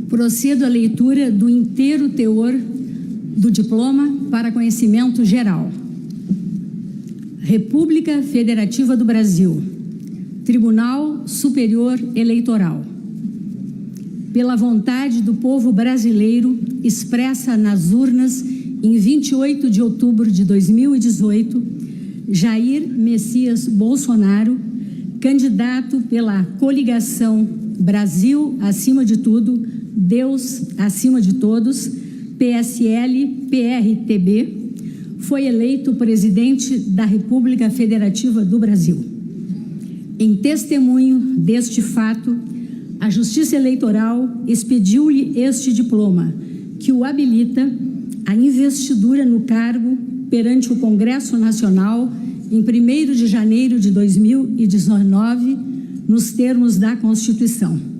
Procedo à leitura do inteiro teor do diploma para conhecimento geral. República Federativa do Brasil, Tribunal Superior Eleitoral. Pela vontade do povo brasileiro expressa nas urnas em 28 de outubro de 2018, Jair Messias Bolsonaro, candidato pela coligação Brasil acima de tudo, Deus acima de todos, PSL-PRTB, foi eleito presidente da República Federativa do Brasil. Em testemunho deste fato, a Justiça Eleitoral expediu-lhe este diploma, que o habilita à investidura no cargo perante o Congresso Nacional em 1º de janeiro de 2019, nos termos da Constituição.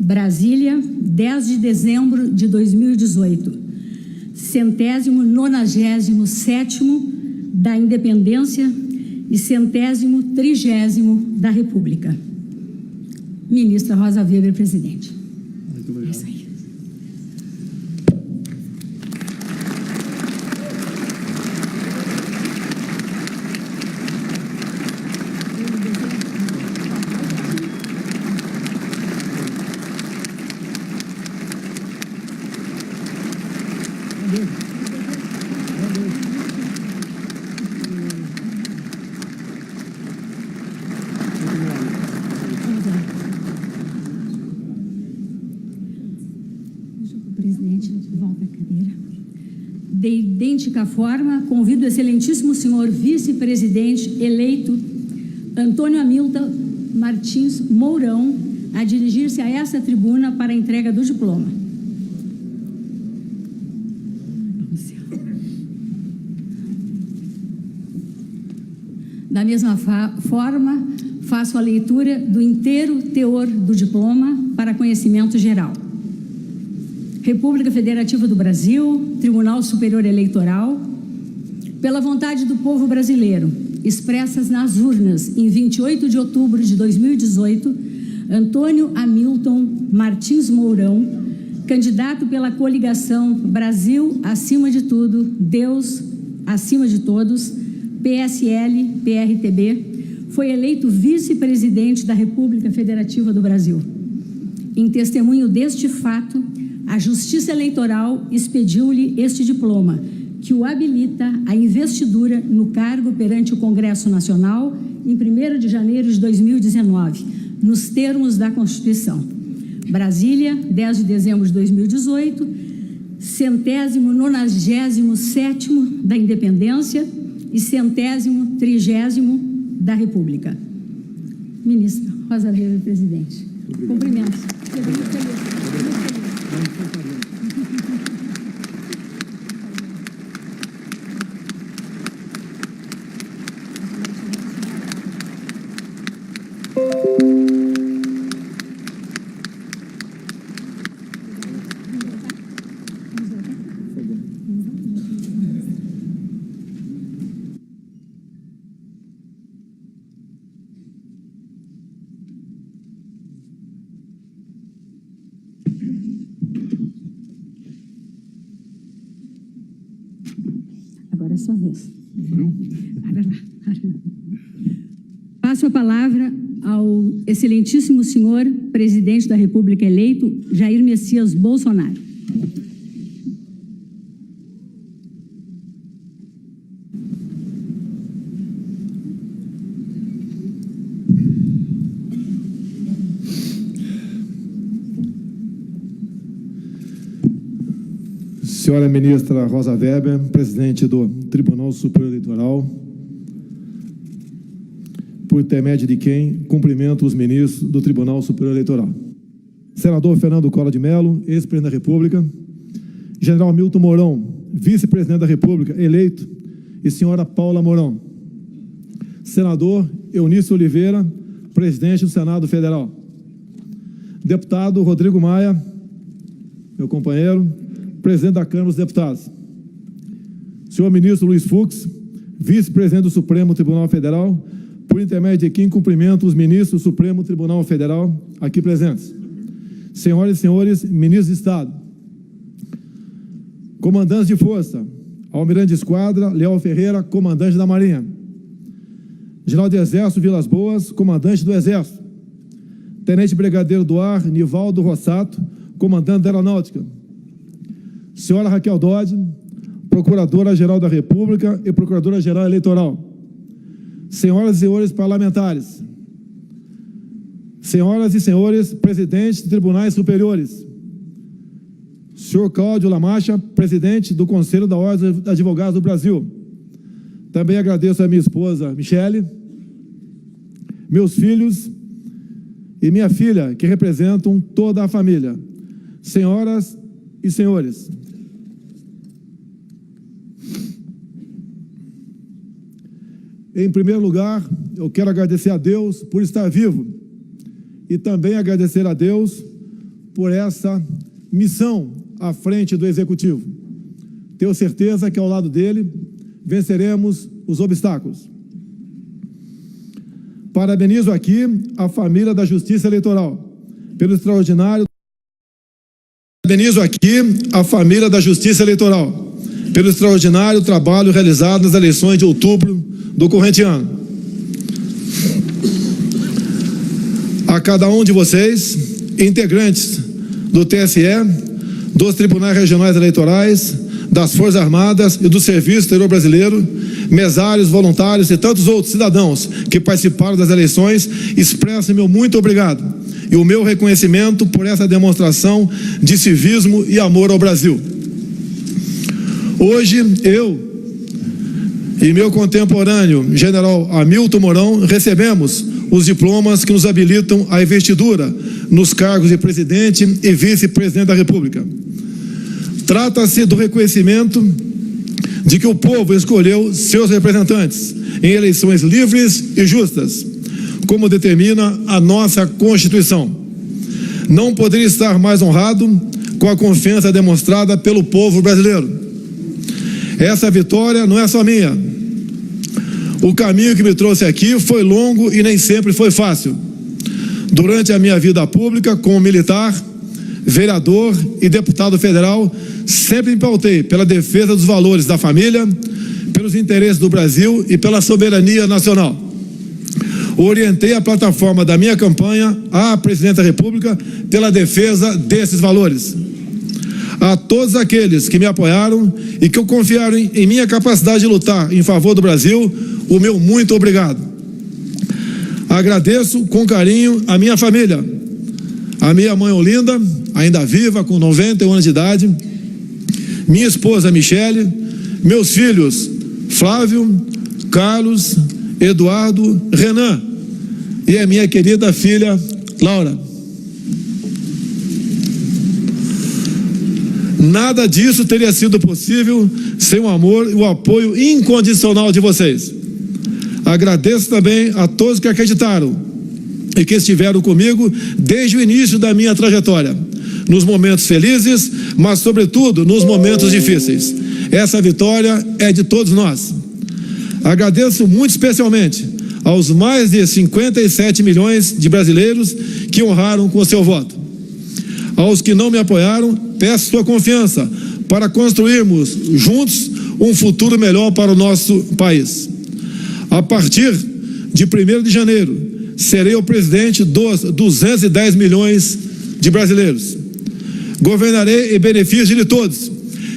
Brasília, 10 de dezembro de 2018, 197º da Independência e 130º da República. Ministra Rosa Weber, presidente. Muito obrigado. É isso aí. Presidente, volta a cadeira. De idêntica forma, convido o excelentíssimo senhor vice-presidente eleito Antônio Hamilton Martins Mourão a dirigir-se a esta tribuna para a entrega do diploma. Da mesma forma, faço a leitura do inteiro teor do diploma para conhecimento geral. República Federativa do Brasil, Tribunal Superior Eleitoral, pela vontade do povo brasileiro, expressas nas urnas em 28 de outubro de 2018, Antônio Hamilton Martins Mourão, candidato pela coligação Brasil acima de tudo, Deus acima de todos, PSL-PRTB, foi eleito vice-presidente da República Federativa do Brasil. Em testemunho deste fato, a Justiça Eleitoral expediu-lhe este diploma, que o habilita à investidura no cargo perante o Congresso Nacional em 1º de janeiro de 2019, nos termos da Constituição. Brasília, 10 de dezembro de 2018, 197º da Independência e 130º da República. Ministra Rosa Weber, presidente. Cumprimentos. Agora é sua vez. Passo a palavra ao excelentíssimo senhor presidente da República eleito, Jair Messias Bolsonaro. Senhora ministra Rosa Weber, presidente do Tribunal Superior Eleitoral, por intermédio de quem cumprimento os ministros do Tribunal Superior Eleitoral. Senador Fernando Collor de Mello, ex-presidente da República, General Milton Mourão, vice-presidente da República, eleito, e senhora Paula Mourão. Senador Eunício Oliveira, presidente do Senado Federal. Deputado Rodrigo Maia, meu companheiro, presidente da Câmara dos Deputados. Senhor ministro Luiz Fux, vice-presidente do Supremo Tribunal Federal, por intermédio de quem cumprimento os ministros do Supremo Tribunal Federal aqui presentes. Senhoras e senhores, ministros de Estado, comandantes de força, almirante de esquadra Leal Ferreira, comandante da Marinha, general de Exército Vilas Boas, comandante do Exército, tenente brigadeiro do ar Nivaldo Rossato, comandante da Aeronáutica, senhora Raquel Dodge, procuradora-geral da República e procuradora-geral eleitoral, senhoras e senhores parlamentares, senhoras e senhores presidentes de tribunais superiores, senhor Cláudio Lamacha, presidente do Conselho da Ordem dos Advogados do Brasil. Também agradeço a minha esposa, Michele, meus filhos e minha filha, que representam toda a família. Senhoras e senhores, em primeiro lugar, eu quero agradecer a Deus por estar vivo e também agradecer a Deus por essa missão à frente do Executivo. Tenho certeza que ao lado dele venceremos os obstáculos. Parabenizo aqui a família da Justiça Eleitoral pelo extraordinário trabalho realizado nas eleições de outubro do corrente ano. A cada um de vocês, integrantes do TSE, dos Tribunais Regionais Eleitorais, das Forças Armadas e do Serviço Exterior Brasileiro, mesários, voluntários e tantos outros cidadãos que participaram das eleições, expresso meu muito obrigado e o meu reconhecimento por essa demonstração de civismo e amor ao Brasil. Hoje, eu e meu contemporâneo, general Hamilton Mourão, recebemos os diplomas que nos habilitam à investidura nos cargos de presidente e vice-presidente da República. Trata-se do reconhecimento de que o povo escolheu seus representantes em eleições livres e justas, como determina a nossa Constituição. Não poderia estar mais honrado com a confiança demonstrada pelo povo brasileiro. Essa vitória não é só minha. O caminho que me trouxe aqui foi longo e nem sempre foi fácil. Durante a minha vida pública, como militar, vereador e deputado federal, sempre me pautei pela defesa dos valores da família, pelos interesses do Brasil e pela soberania nacional. Orientei a plataforma da minha campanha à presidência da República pela defesa desses valores. A todos aqueles que me apoiaram e que confiaram em minha capacidade de lutar em favor do Brasil, o meu muito obrigado. Agradeço com carinho a minha família, a minha mãe Olinda, ainda viva, com 91 anos de idade, minha esposa Michele, meus filhos Flávio, Carlos, Eduardo, Renan e a minha querida filha Laura. Nada disso teria sido possível sem o amor e o apoio incondicional de vocês. Agradeço também a todos que acreditaram e que estiveram comigo desde o início da minha trajetória, nos momentos felizes, mas sobretudo nos momentos difíceis. Essa vitória é de todos nós. Agradeço muito especialmente aos mais de 57 milhões de brasileiros que honraram com o seu voto. Aos que não me apoiaram, peço sua confiança para construirmos juntos um futuro melhor para o nosso país. A partir de 1º de janeiro, serei o presidente dos 210 milhões de brasileiros. Governarei em benefício de todos,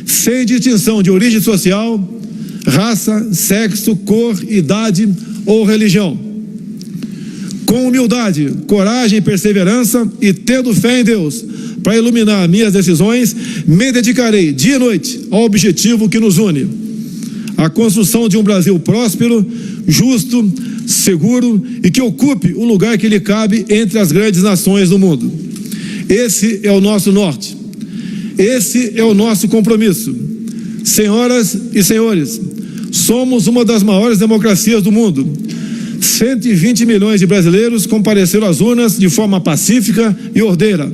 sem distinção de origem social, raça, sexo, cor, idade ou religião. Com humildade, coragem e perseverança e tendo fé em Deus para iluminar minhas decisões, me dedicarei dia e noite ao objetivo que nos une: a construção de um Brasil próspero, justo, seguro e que ocupe o lugar que lhe cabe entre as grandes nações do mundo. Esse é o nosso norte. Esse é o nosso compromisso. Senhoras e senhores, somos uma das maiores democracias do mundo. 120 milhões de brasileiros compareceram às urnas de forma pacífica e ordeira.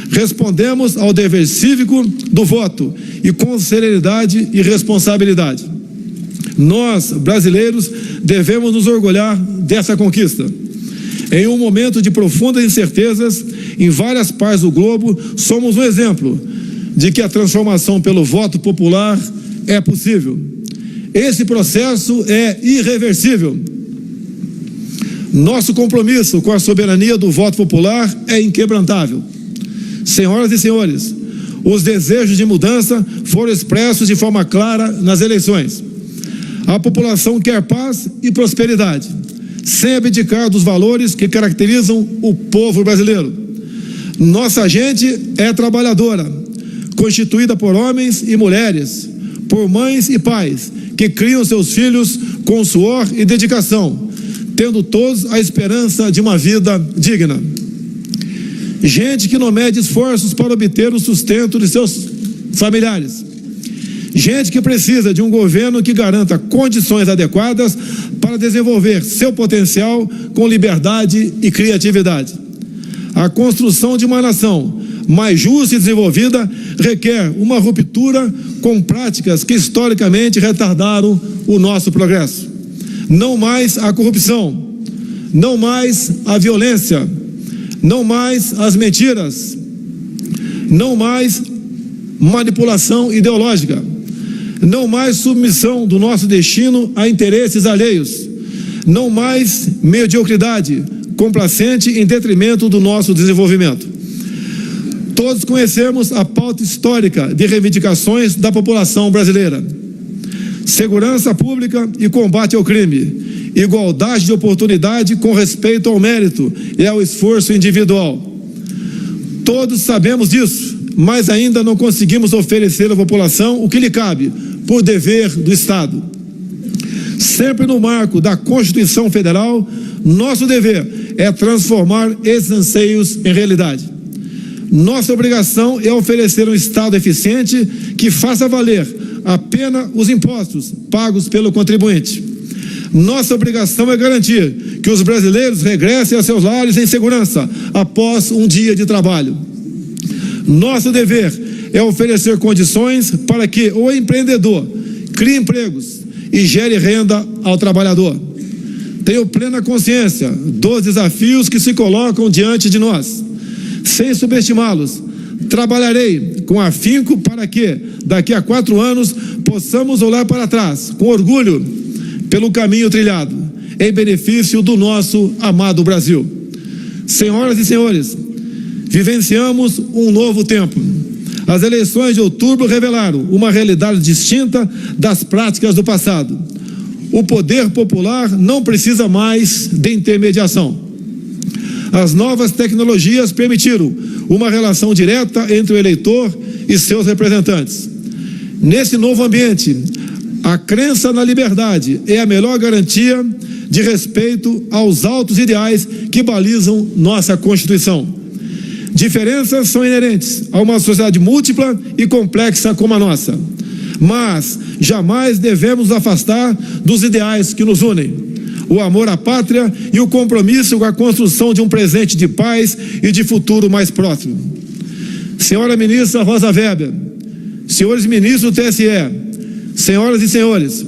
Respondemos ao dever cívico do voto e com serenidade e responsabilidade. Nós, brasileiros, devemos nos orgulhar dessa conquista. Em um momento de profundas incertezas em várias partes do globo, somos um exemplo de que a transformação pelo voto popular é possível. Esse processo é irreversível. Nosso compromisso com a soberania do voto popular é inquebrantável. Senhoras e senhores, os desejos de mudança foram expressos de forma clara nas eleições. A população quer paz e prosperidade, sem abdicar dos valores que caracterizam o povo brasileiro. Nossa gente é trabalhadora, constituída por homens e mulheres, por mães e pais, que criam seus filhos com suor e dedicação, tendo todos a esperança de uma vida digna. Gente que não mede esforços para obter o sustento de seus familiares. Gente que precisa de um governo que garanta condições adequadas para desenvolver seu potencial com liberdade e criatividade. A construção de uma nação mais justa e desenvolvida requer uma ruptura com práticas que historicamente retardaram o nosso progresso. Não mais a corrupção, não mais a violência, não mais as mentiras, não mais manipulação ideológica, não mais submissão do nosso destino a interesses alheios, não mais mediocridade complacente em detrimento do nosso desenvolvimento. Todos conhecemos a pauta histórica de reivindicações da população brasileira: segurança pública e combate ao crime, igualdade de oportunidade com respeito ao mérito e ao esforço individual. Todos sabemos disso, mas ainda não conseguimos oferecer à população o que lhe cabe, por dever do Estado. Sempre no marco da Constituição Federal, nosso dever é transformar esses anseios em realidade. Nossa obrigação é oferecer um Estado eficiente que faça valer a pena os impostos pagos pelo contribuinte. Nossa obrigação é garantir que os brasileiros regressem a seus lares em segurança após um dia de trabalho. Nosso dever é oferecer condições para que o empreendedor crie empregos e gere renda ao trabalhador. Tenho plena consciência dos desafios que se colocam diante de nós. Sem subestimá-los, trabalharei com afinco para que, daqui a 4 anos, possamos olhar para trás, com orgulho, pelo caminho trilhado, em benefício do nosso amado Brasil. Senhoras e senhores, vivenciamos um novo tempo. As eleições de outubro revelaram uma realidade distinta das práticas do passado. O poder popular não precisa mais de intermediação. As novas tecnologias permitiram uma relação direta entre o eleitor e seus representantes. Nesse novo ambiente, a crença na liberdade é a melhor garantia de respeito aos altos ideais que balizam nossa Constituição. Diferenças são inerentes a uma sociedade múltipla e complexa como a nossa, mas jamais devemos nos afastar dos ideais que nos unem: o amor à pátria e o compromisso com a construção de um presente de paz e de futuro mais próximo. Senhora ministra Rosa Weber, senhores ministros do TSE, senhoras e senhores,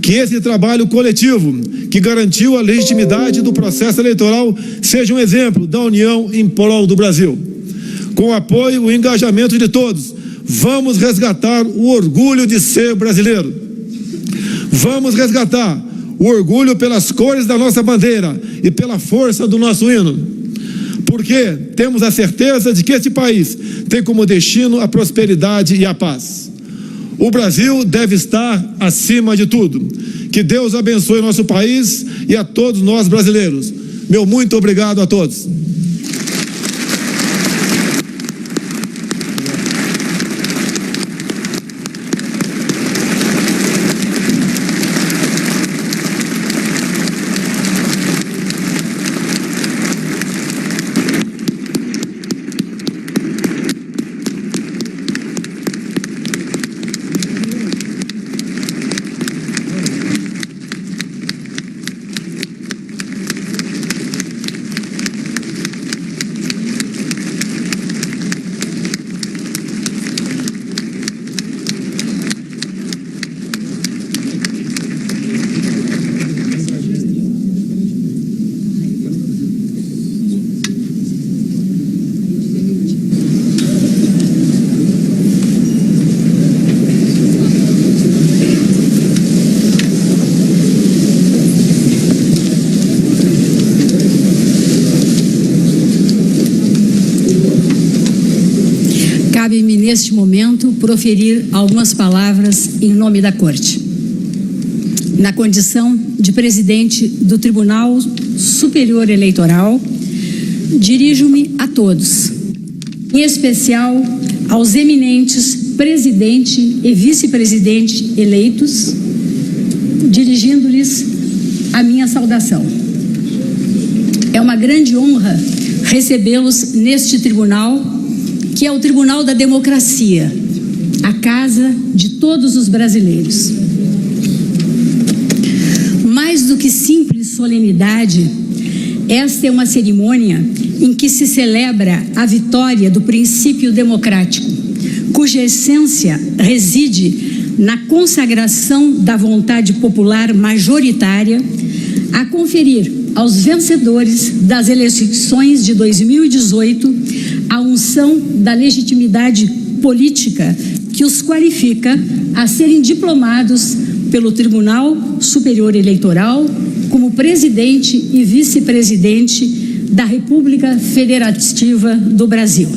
que esse trabalho coletivo que garantiu a legitimidade do processo eleitoral seja um exemplo da união em prol do Brasil. Com o apoio e o engajamento de todos, vamos resgatar o orgulho de ser brasileiro. Vamos resgatar o orgulho pelas cores da nossa bandeira e pela força do nosso hino, porque temos a certeza de que este país tem como destino a prosperidade e a paz. O Brasil deve estar acima de tudo. Que Deus abençoe nosso país e a todos nós brasileiros. Meu muito obrigado a todos. neste momento, proferir algumas palavras em nome da Corte. Na condição de presidente do Tribunal Superior Eleitoral, dirijo-me a todos, em especial aos eminentes presidente e vice-presidente eleitos, dirigindo-lhes a minha saudação. É uma grande honra recebê-los neste tribunal, que é o Tribunal da Democracia, a casa de todos os brasileiros. Mais do que simples solenidade, esta é uma cerimônia em que se celebra a vitória do princípio democrático, cuja essência reside na consagração da vontade popular majoritária a conferir aos vencedores das eleições de 2018 a unção da legitimidade política que os qualifica a serem diplomados pelo Tribunal Superior Eleitoral como presidente e vice-presidente da República Federativa do Brasil.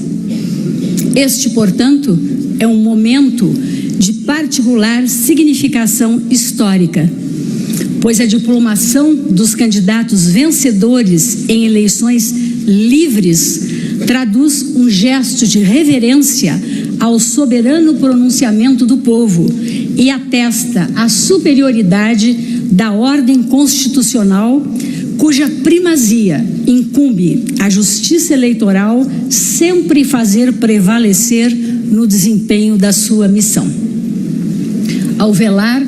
Este, portanto, é um momento de particular significação histórica, pois a diplomação dos candidatos vencedores em eleições livres traduz um gesto de reverência ao soberano pronunciamento do povo e atesta a superioridade da ordem constitucional, cuja primazia incumbe à Justiça Eleitoral sempre fazer prevalecer no desempenho da sua missão. Ao velar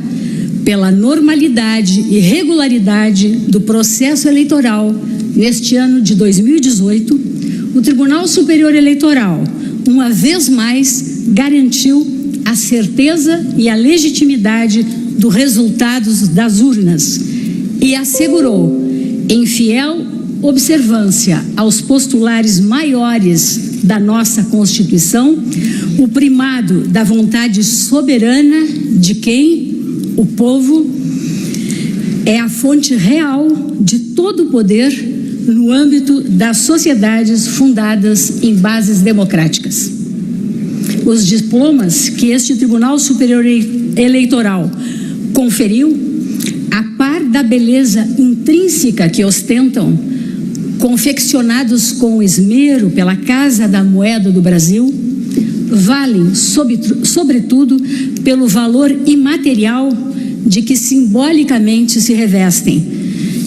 pela normalidade e regularidade do processo eleitoral neste ano de 2018, o Tribunal Superior Eleitoral, uma vez mais, garantiu a certeza e a legitimidade dos resultados das urnas e assegurou, em fiel observância aos postulares maiores da nossa Constituição, o primado da vontade soberana de quem? O povo é a fonte real de todo o poder no âmbito das sociedades fundadas em bases democráticas. Os diplomas que este Tribunal Superior Eleitoral conferiu, a par da beleza intrínseca que ostentam, confeccionados com esmero pela Casa da Moeda do Brasil, valem, sobretudo, pelo valor imaterial de que simbolicamente se revestem,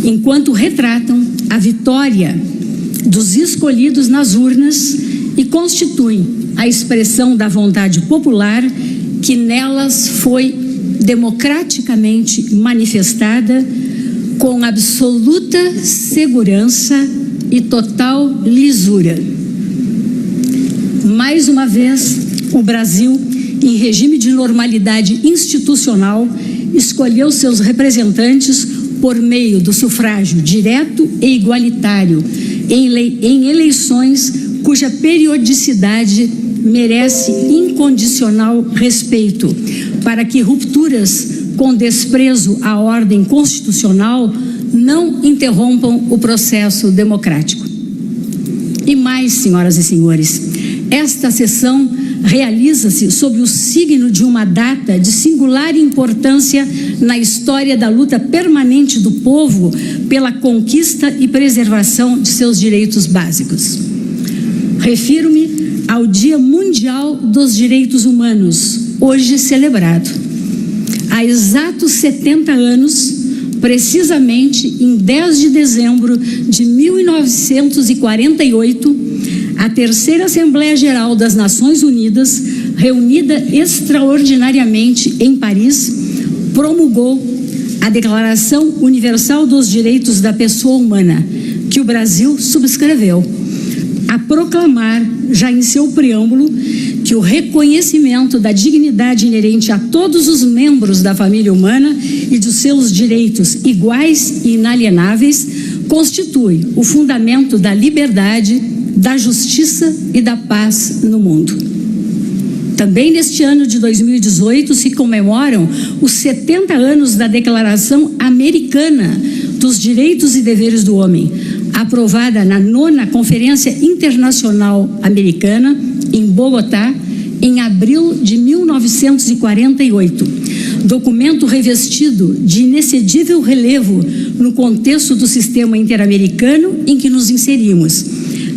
enquanto retratam a vitória dos escolhidos nas urnas e constituem a expressão da vontade popular que nelas foi democraticamente manifestada com absoluta segurança e total lisura. Mais uma vez, o Brasil, em regime de normalidade institucional, escolheu seus representantes por meio do sufrágio direto e igualitário em eleições cuja periodicidade merece incondicional respeito, para que rupturas com desprezo à ordem constitucional não interrompam o processo democrático. E mais, senhoras e senhores, esta sessão realiza-se sob o signo de uma data de singular importância na história da luta permanente do povo pela conquista e preservação de seus direitos básicos. Refiro-me ao Dia Mundial dos Direitos Humanos, hoje celebrado. Há exatos 70 anos, precisamente em 10 de dezembro de 1948, a Terceira Assembleia Geral das Nações Unidas, reunida extraordinariamente em Paris, promulgou a Declaração Universal dos Direitos da Pessoa Humana, que o Brasil subscreveu, a proclamar, já em seu preâmbulo, que o reconhecimento da dignidade inerente a todos os membros da família humana e dos seus direitos iguais e inalienáveis constitui o fundamento da liberdade, da justiça e da paz no mundo. Também neste ano de 2018 se comemoram os 70 anos da Declaração Americana dos Direitos e Deveres do Homem, aprovada na 9ª Conferência Internacional Americana, em Bogotá, em abril de 1948, documento revestido de inexcedível relevo no contexto do sistema interamericano em que nos inserimos,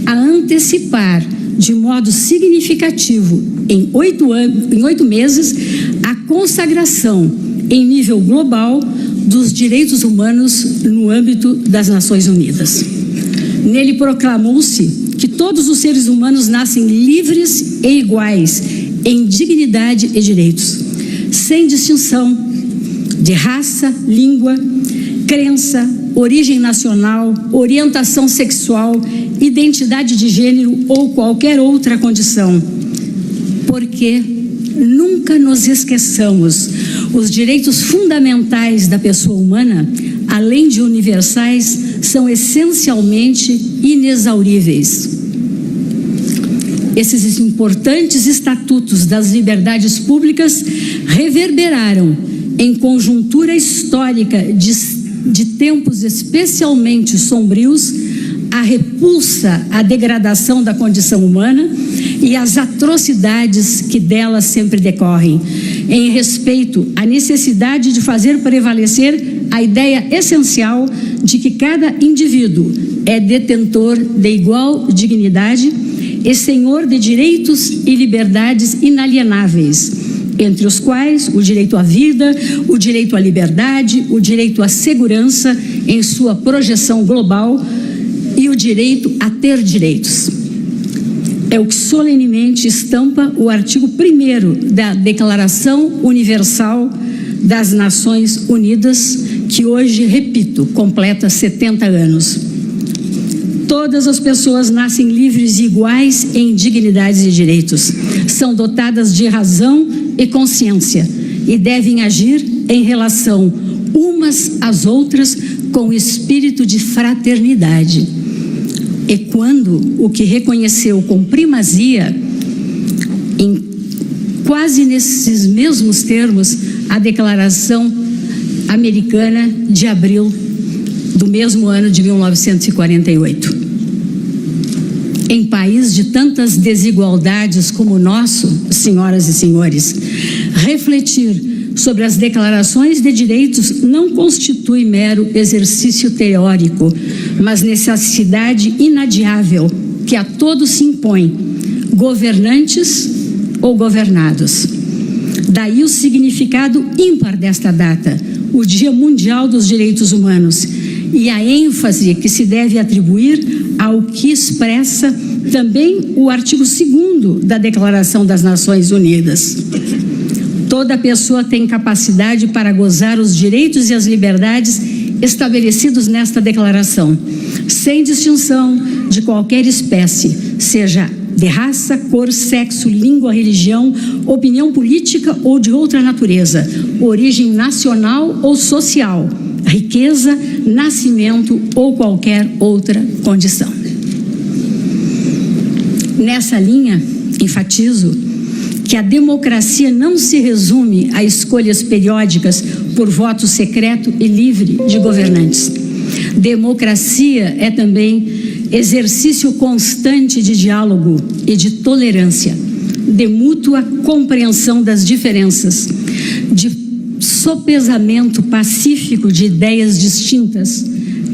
a antecipar de modo significativo, em 8 meses, a consagração em nível global dos direitos humanos no âmbito das Nações Unidas. Nele proclamou-se que todos os seres humanos nascem livres e iguais em dignidade e direitos, sem distinção de raça, língua, crença, origem nacional, orientação sexual, identidade de gênero ou qualquer outra condição. Porque nunca nos esqueçamos, os direitos fundamentais da pessoa humana, além de universais, são essencialmente inexauríveis. Esses importantes estatutos das liberdades públicas reverberaram em conjuntura histórica de tempos especialmente sombrios a repulsa à degradação da condição humana e as atrocidades que dela sempre decorrem, em respeito à necessidade de fazer prevalecer a ideia essencial de que cada indivíduo é detentor de igual dignidade e senhor de direitos e liberdades inalienáveis, entre os quais o direito à vida, o direito à liberdade, o direito à segurança em sua projeção global e o direito a ter direitos. É o que solenemente estampa o artigo 1º da Declaração Universal das Nações Unidas, que hoje, repito, completa 70 anos. Todas as pessoas nascem livres e iguais em dignidades e direitos. São dotadas de razão e consciência e devem agir em relação umas às outras com espírito de fraternidade. E quando o que reconheceu com primazia, em quase nesses mesmos termos, a Declaração Americana de abril do mesmo ano de 1948. Em país de tantas desigualdades como o nosso, senhoras e senhores, refletir sobre as declarações de direitos não constitui mero exercício teórico, mas necessidade inadiável que a todos se impõe, governantes ou governados. Daí o significado ímpar desta data, o Dia Mundial dos Direitos Humanos, e a ênfase que se deve atribuir ao que expressa também o artigo 2º da Declaração das Nações Unidas. Toda pessoa tem capacidade para gozar os direitos e as liberdades estabelecidos nesta declaração, sem distinção de qualquer espécie, seja de raça, cor, sexo, língua, religião, opinião política ou de outra natureza, origem nacional ou social, riqueza, nascimento ou qualquer outra condição. Nessa linha, enfatizo que a democracia não se resume a escolhas periódicas por voto secreto e livre de governantes. Democracia é também exercício constante de diálogo e de tolerância, de mútua compreensão das diferenças, de sopesamento pacífico de ideias distintas,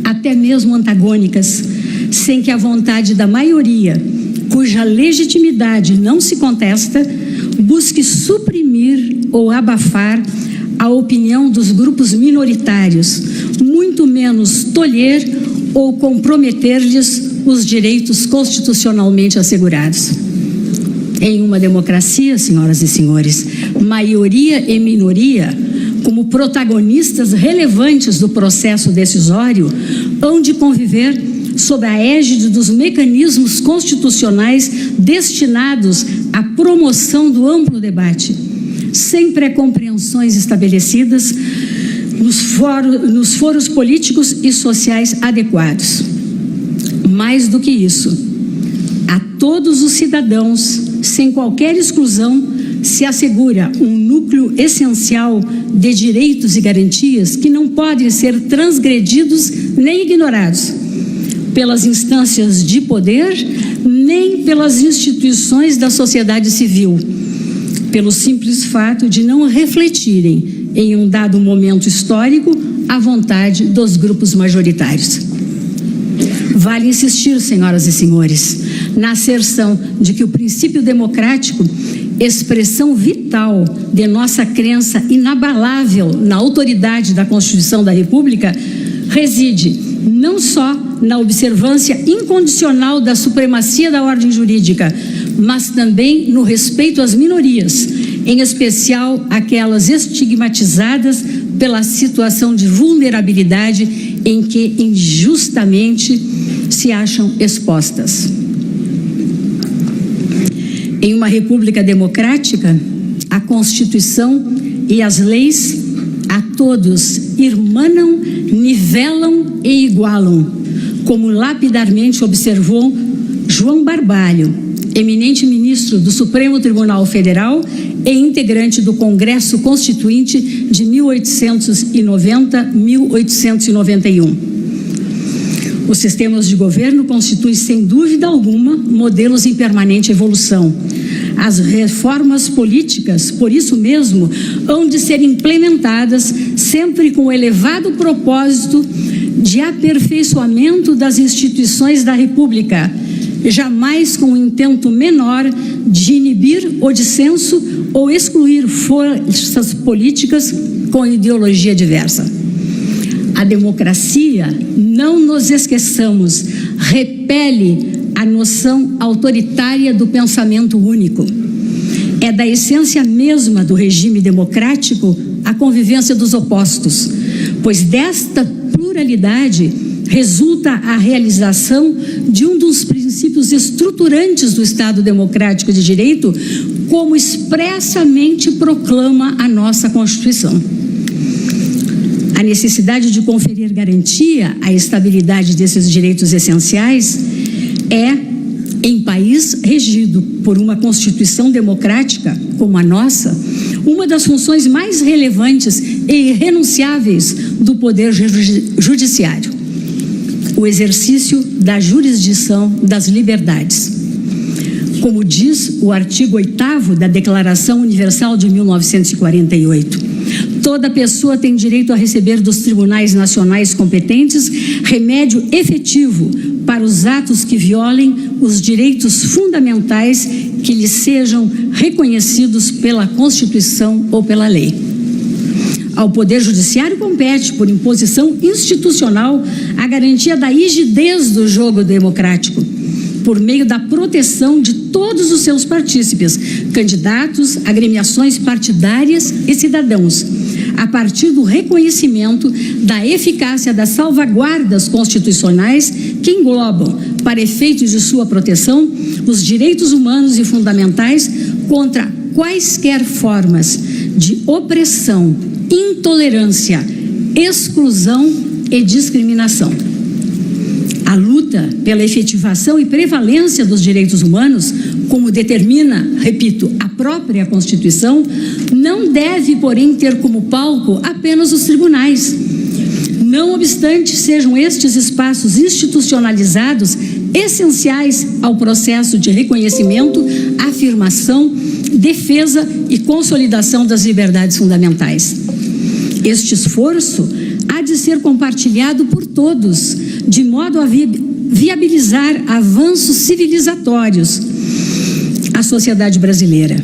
até mesmo antagônicas, sem que a vontade da maioria, cuja legitimidade não se contesta, busque suprimir ou abafar a opinião dos grupos minoritários, muito menos tolher ou comprometer-lhes os direitos constitucionalmente assegurados. Em uma democracia, senhoras e senhores, maioria e minoria, como protagonistas relevantes do processo decisório, hão de conviver sob a égide dos mecanismos constitucionais destinados à promoção do amplo debate, sem pré-compreensões estabelecidas nos foros políticos e sociais adequados. Mais do que isso, a todos os cidadãos, sem qualquer exclusão, se assegura um núcleo essencial de direitos e garantias que não podem ser transgredidos nem ignorados pelas instâncias de poder, nem pelas instituições da sociedade civil, pelo simples fato de não refletirem, em um dado momento histórico, a vontade dos grupos majoritários. Vale insistir, senhoras e senhores, na asserção de que o princípio democrático, expressão vital de nossa crença inabalável na autoridade da Constituição da República, reside não só na observância incondicional da supremacia da ordem jurídica, mas também no respeito às minorias, em especial aquelas estigmatizadas pela situação de vulnerabilidade em que injustamente se acham expostas. Em uma república democrática, a Constituição e as leis a todos irmanam, nivelam e igualam, como lapidarmente observou João Barbalho, eminente ministro do Supremo Tribunal Federal e integrante do Congresso Constituinte de 1890-1891. Os sistemas de governo constituem, sem dúvida alguma, modelos em permanente evolução. As reformas políticas, por isso mesmo, hão de ser implementadas sempre com o elevado propósito de aperfeiçoamento das instituições da República, jamais com o intento menor de inibir o dissenso ou excluir forças políticas com ideologia diversa. A democracia, não nos esqueçamos, repele a noção autoritária do pensamento único. É da essência mesma do regime democrático a convivência dos opostos, pois desta pluralidade resulta a realização de um dos princípios estruturantes do Estado Democrático de Direito, como expressamente proclama a nossa Constituição. A necessidade de conferir garantia à estabilidade desses direitos essenciais é, em país regido por uma Constituição democrática como a nossa, uma das funções mais relevantes e irrenunciáveis do Poder Judiciário, o exercício da jurisdição das liberdades. Como diz o artigo 8º da Declaração Universal de 1948, toda pessoa tem direito a receber dos tribunais nacionais competentes remédio efetivo para os atos que violem os direitos fundamentais que lhes sejam reconhecidos pela Constituição ou pela lei. Ao Poder Judiciário compete, por imposição institucional, a garantia da rigidez do jogo democrático, por meio da proteção de todos os seus partícipes, candidatos, agremiações partidárias e cidadãos, a partir do reconhecimento da eficácia das salvaguardas constitucionais que englobam, para efeitos de sua proteção, os direitos humanos e fundamentais contra quaisquer formas de opressão, intolerância, exclusão e discriminação. A luta pela efetivação e prevalência dos direitos humanos, como determina, repito, a própria Constituição, não deve, porém, ter como palco apenas os tribunais. Não obstante sejam estes espaços institucionalizados essenciais ao processo de reconhecimento, afirmação, defesa e consolidação das liberdades fundamentais. Este esforço há de ser compartilhado por todos, de modo a viabilizar avanços civilizatórios à sociedade brasileira.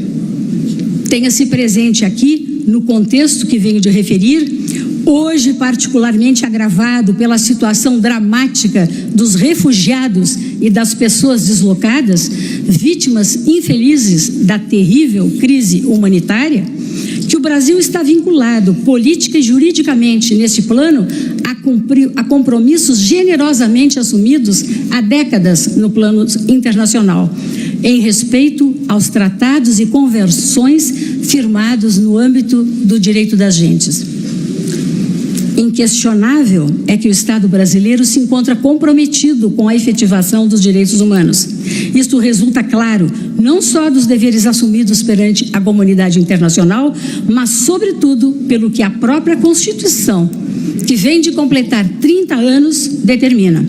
Tenha-se presente aqui, no contexto que venho de referir, hoje particularmente agravado pela situação dramática dos refugiados e das pessoas deslocadas, vítimas infelizes da terrível crise humanitária, que o Brasil está vinculado política e juridicamente neste plano a compromissos generosamente assumidos há décadas no plano internacional, em respeito aos tratados e convenções firmados no âmbito do direito das gentes. Inquestionável é que o Estado brasileiro se encontra comprometido com a efetivação dos direitos humanos. Isto resulta claro, não só dos deveres assumidos perante a comunidade internacional, mas, sobretudo, pelo que a própria Constituição, que vem de completar 30 anos, determina.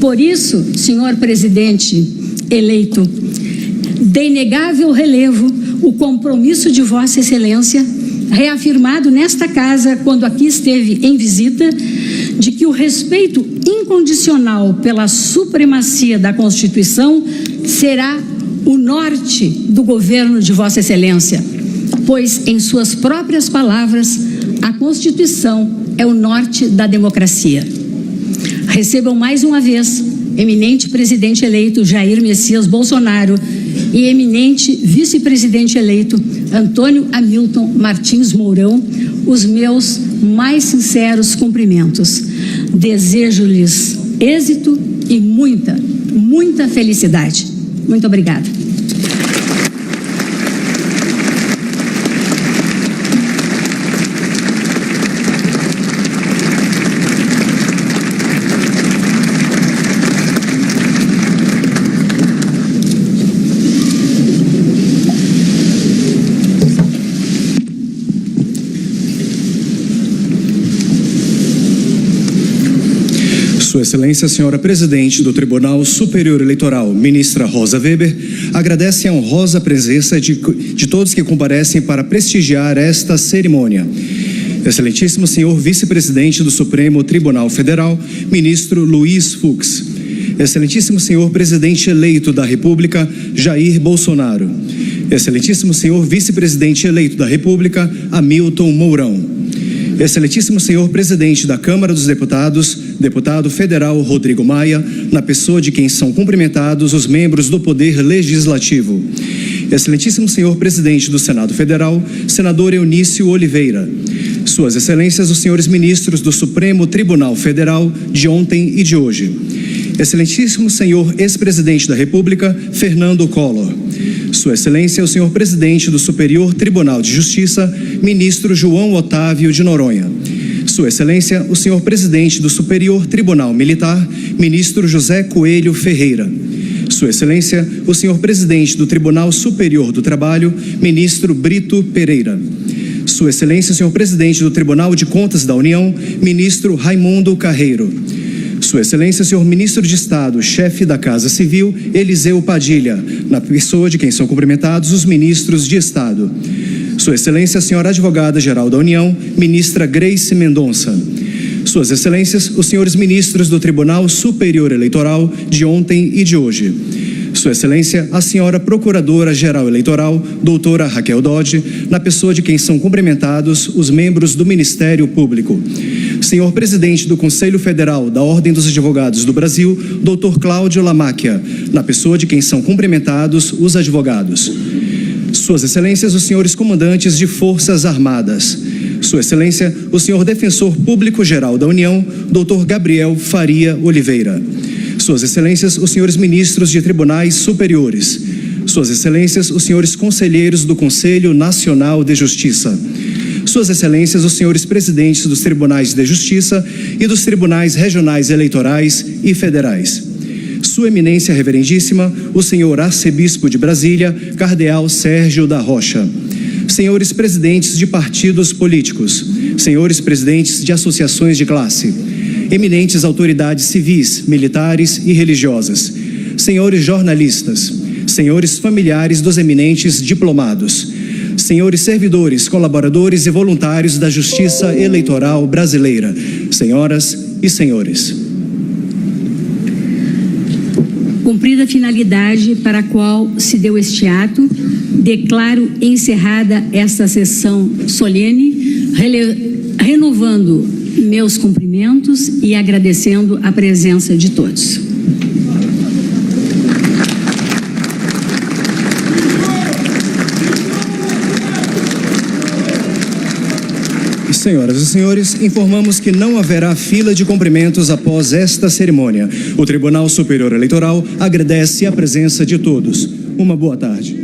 Por isso, senhor presidente eleito, De inegável relevo o compromisso de Vossa Excelência, reafirmado nesta casa quando aqui esteve em visita, de que o respeito incondicional pela supremacia da Constituição será o norte do governo de Vossa Excelência, pois, em suas próprias palavras, a Constituição é o norte da democracia. Recebam mais uma vez, eminente presidente eleito Jair Messias Bolsonaro e eminente vice-presidente eleito Antônio Hamilton Martins Mourão, os meus mais sinceros cumprimentos. Desejo-lhes êxito e muita felicidade. Muito obrigada. Sua Excelência, Senhora Presidente do Tribunal Superior Eleitoral, Ministra Rosa Weber, agradece a honrosa presença de todos que comparecem para prestigiar esta cerimônia. Excelentíssimo Senhor Vice-Presidente do Supremo Tribunal Federal, Ministro Luiz Fux. Excelentíssimo Senhor Presidente eleito da República, Jair Bolsonaro. Excelentíssimo Senhor Vice-Presidente eleito da República, Hamilton Mourão. Excelentíssimo Senhor Presidente da Câmara dos Deputados, Deputado Federal Rodrigo Maia, na pessoa de quem são cumprimentados os membros do Poder Legislativo. Excelentíssimo Senhor Presidente do Senado Federal, Senador Eunício Oliveira. Suas Excelências, os senhores ministros do Supremo Tribunal Federal, de ontem e de hoje. Excelentíssimo Senhor Ex-Presidente da República, Fernando Collor. Sua Excelência, o Senhor Presidente do Superior Tribunal de Justiça, Ministro João Otávio de Noronha. Sua Excelência, o Senhor Presidente do Superior Tribunal Militar, Ministro José Coelho Ferreira. Sua Excelência, o Senhor Presidente do Tribunal Superior do Trabalho, Ministro Brito Pereira. Sua Excelência, o Senhor Presidente do Tribunal de Contas da União, Ministro Raimundo Carreiro. Sua Excelência, Senhor Ministro de Estado, Chefe da Casa Civil, Eliseu Padilha, na pessoa de quem são cumprimentados os ministros de Estado. Sua Excelência, Senhora Advogada-Geral da União, Ministra Grace Mendonça. Suas Excelências, os senhores ministros do Tribunal Superior Eleitoral, de ontem e de hoje. Sua Excelência, a Senhora Procuradora-Geral Eleitoral, Doutora Raquel Dodge, na pessoa de quem são cumprimentados os membros do Ministério Público. Senhor Presidente do Conselho Federal da Ordem dos Advogados do Brasil, Dr. Cláudio Lamáquia, na pessoa de quem são cumprimentados os advogados. Suas Excelências, os senhores comandantes de Forças Armadas. Sua Excelência, o senhor Defensor Público-Geral da União, Dr. Gabriel Faria Oliveira. Suas Excelências, os senhores ministros de tribunais superiores. Suas Excelências, os senhores conselheiros do Conselho Nacional de Justiça. Suas Excelências, os senhores presidentes dos Tribunais de Justiça e dos Tribunais Regionais Eleitorais e Federais. Sua Eminência Reverendíssima, o senhor Arcebispo de Brasília, Cardeal Sérgio da Rocha. Senhores presidentes de partidos políticos, senhores presidentes de associações de classe, eminentes autoridades civis, militares e religiosas, senhores jornalistas, senhores familiares dos eminentes diplomados, senhores servidores, colaboradores e voluntários da Justiça Eleitoral Brasileira, senhoras e senhores. Cumprida a finalidade para a qual se deu este ato, declaro encerrada esta sessão solene, renovando meus cumprimentos e agradecendo a presença de todos. Senhoras e senhores, informamos que não haverá fila de cumprimentos após esta cerimônia. O Tribunal Superior Eleitoral agradece a presença de todos. Uma boa tarde.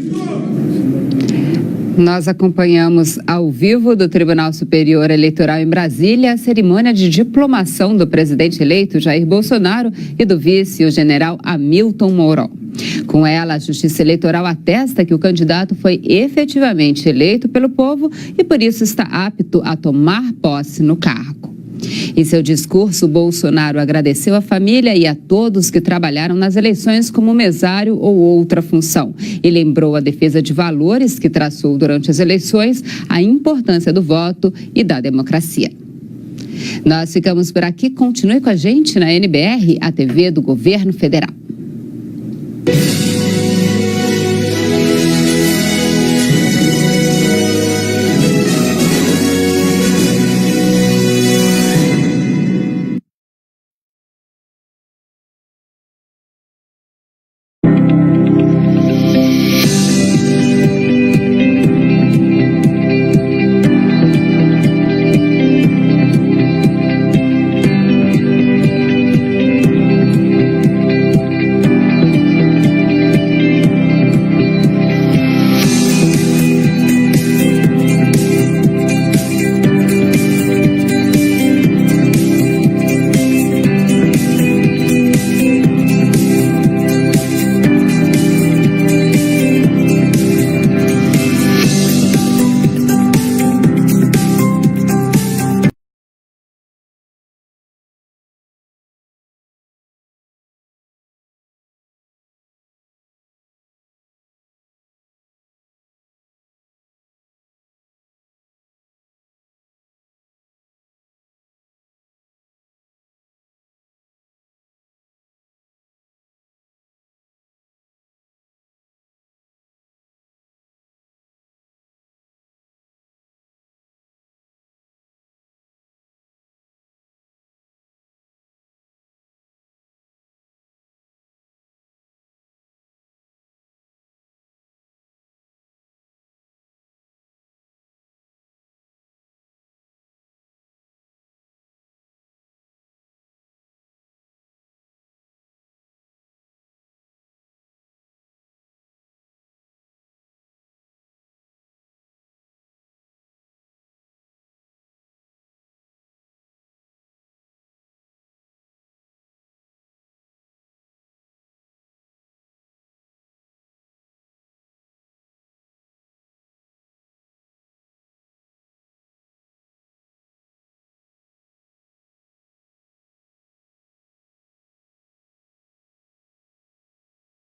Nós acompanhamos ao vivo do Tribunal Superior Eleitoral em Brasília a cerimônia de diplomação do presidente eleito Jair Bolsonaro e do vice, o general Hamilton Mourão. Com ela, a Justiça Eleitoral atesta que o candidato foi efetivamente eleito pelo povo e por isso está apto a tomar posse no cargo. Em seu discurso, Bolsonaro agradeceu a família e a todos que trabalharam nas eleições como mesário ou outra função e lembrou a defesa de valores que traçou durante as eleições, a importância do voto e da democracia. Nós ficamos por aqui. Continue com a gente na NBR, a TV do Governo Federal.